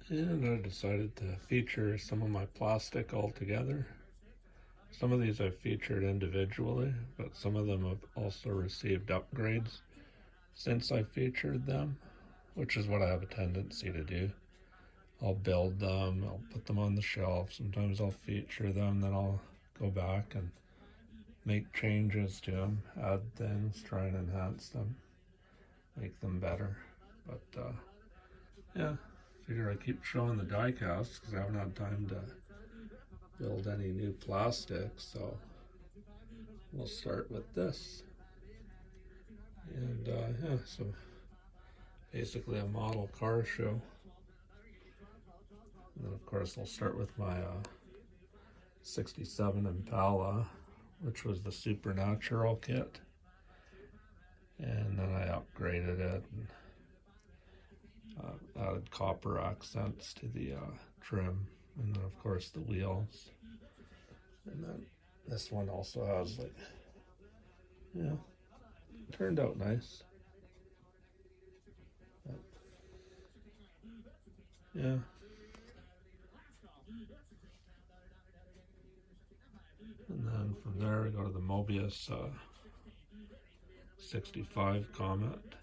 And I decided to feature some of my plastic altogether. Some of these I've featured individually, but some of them have also received upgrades since I featured them, which is what I have a tendency to do. I'll build them, I'll put them on the shelf, sometimes I'll feature them, then I'll go back and make changes to them, add things, try and enhance them, make them better. But yeah, figure I keep showing the die casts because I haven't had time to build any new plastic, so we'll start with this. And yeah, so basically a model car show. And then of course I'll start with my 67 Impala, which was the Supernatural kit. And then I upgraded it and added copper accents to the trim, and then of course the wheels. And then this one also has, like, yeah, turned out nice. But, yeah. And then from there we go to the Mobius 65 Comet.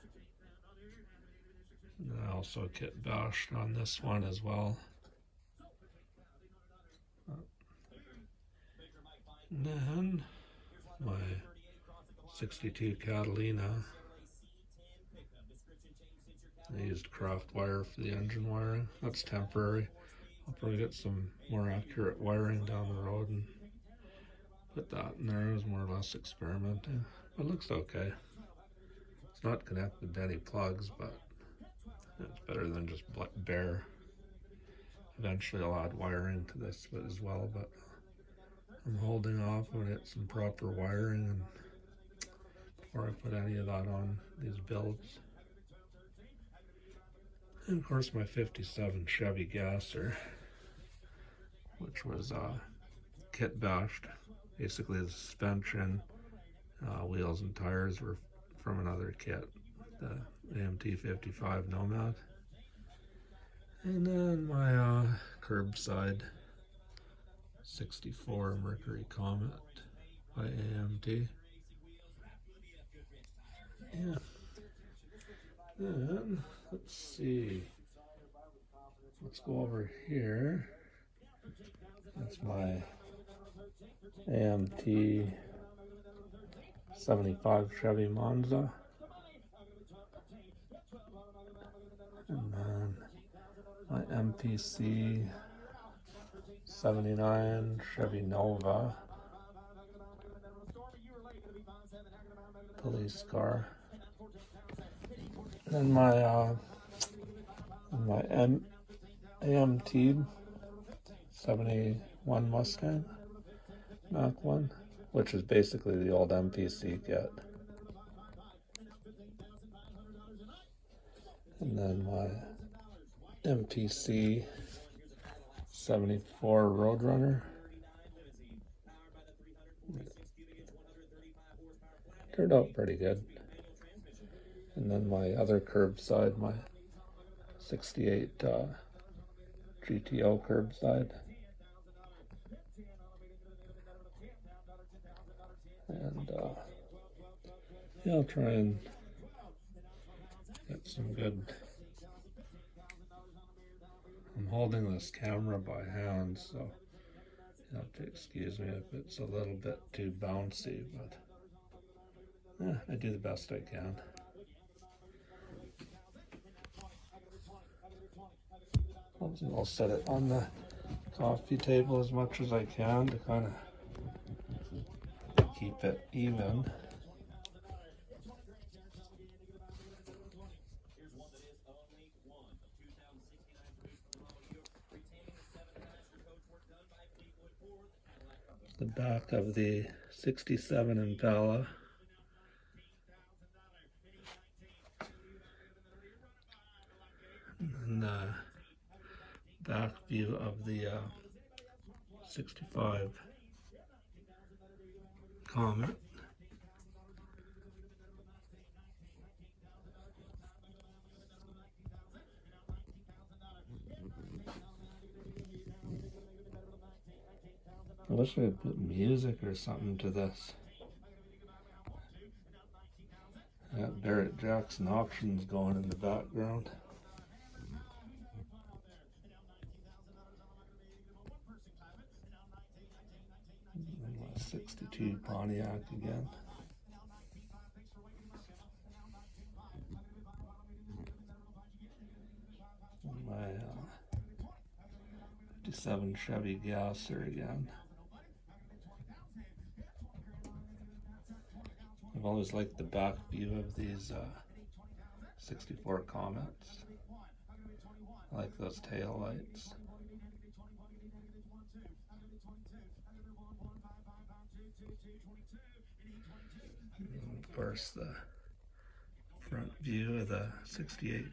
And then I also kit bashed on this one as well. And then my 62 Catalina. I used craft wire for the engine wiring. That's temporary. I'll probably get some more accurate wiring down the road and put that in there. It was more or less experimenting. It looks okay. It's not connected to any plugs, but it's better than just bare. Eventually I'll add wiring to this as well, but I'm holding off on it some proper wiring and before I put any of that on these builds. And of course my 57 Chevy Gasser, which was kit bashed. Basically the suspension, wheels and tires were from another kit, the AMT 55 Nomad. And then my curbside 64 Mercury Comet by AMT. Yeah. Then let's see. Let's go over here. That's my AMT 75 Chevy Monza. And then my MPC 79 Chevy Nova. Police car. And my AMT 71 Mustang Mach 1, which is basically the old MPC kit. And then my MPC 74 Roadrunner. Turned out pretty good. And then my other curbside, my 68 GTO curbside. And yeah, I'll try and get some good. I'm holding this camera by hand, so you have to excuse me if it's a little bit too bouncy, but yeah, I do the best I can. I'll set it on the coffee table as much as I can to kind of keep it even. The back of the 67 Impala. And the back view of the 65 Comet. I wish I could put music or something to this. Got Barrett Jackson auctions going in the background. And my 62 Pontiac again. And my 57 Chevy Gasser again. I've always liked the back view of these 64 Comets. I like those tail lights. And of course, the front view of the 68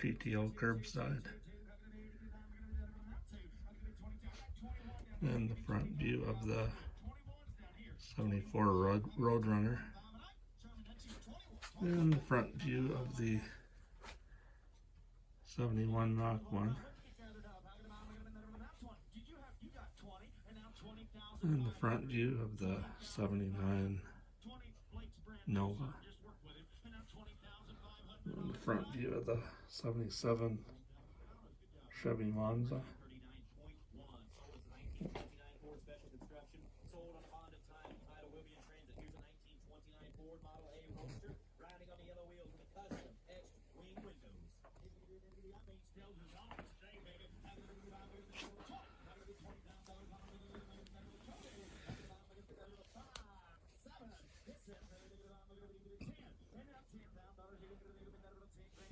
GTO curbside. And the front view of the 74 Roadrunner. And the front view of the 71 Mach 1. And the front view of the 79 Nova. And the front view of the 77 Chevy Monza.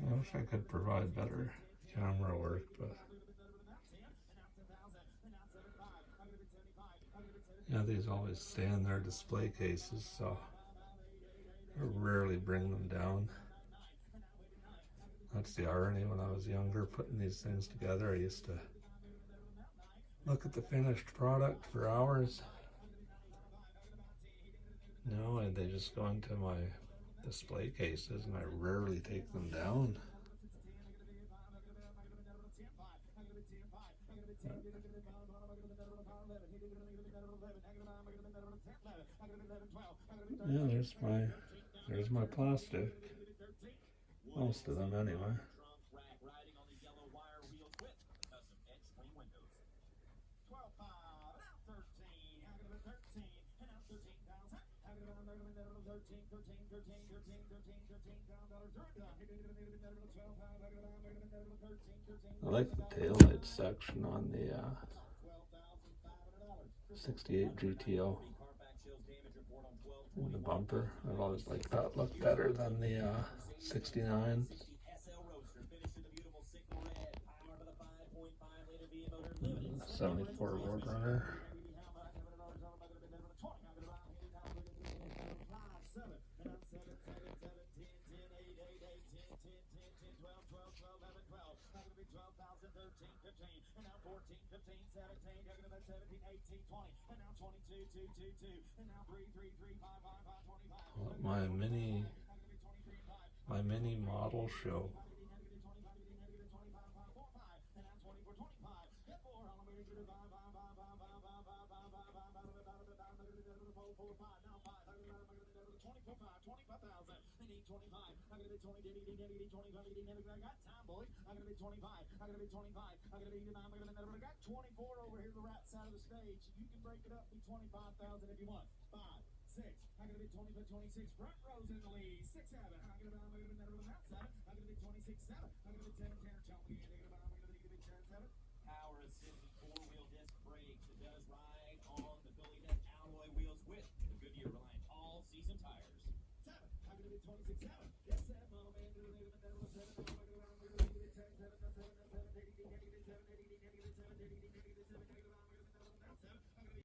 I wish I could provide better camera work, but yeah, these always stay in their display cases, so I rarely bring them down. That's the irony. When I was younger, putting these things together, I used to look at the finished product for hours. No, and they just go into my display cases, and I rarely take them down. Yeah, there's my plastic. Most of them anyway. I like the taillight section on the 68 GTO. And the bumper, I've always liked that look better than the 69. 74 Roadrunner. My mini model show.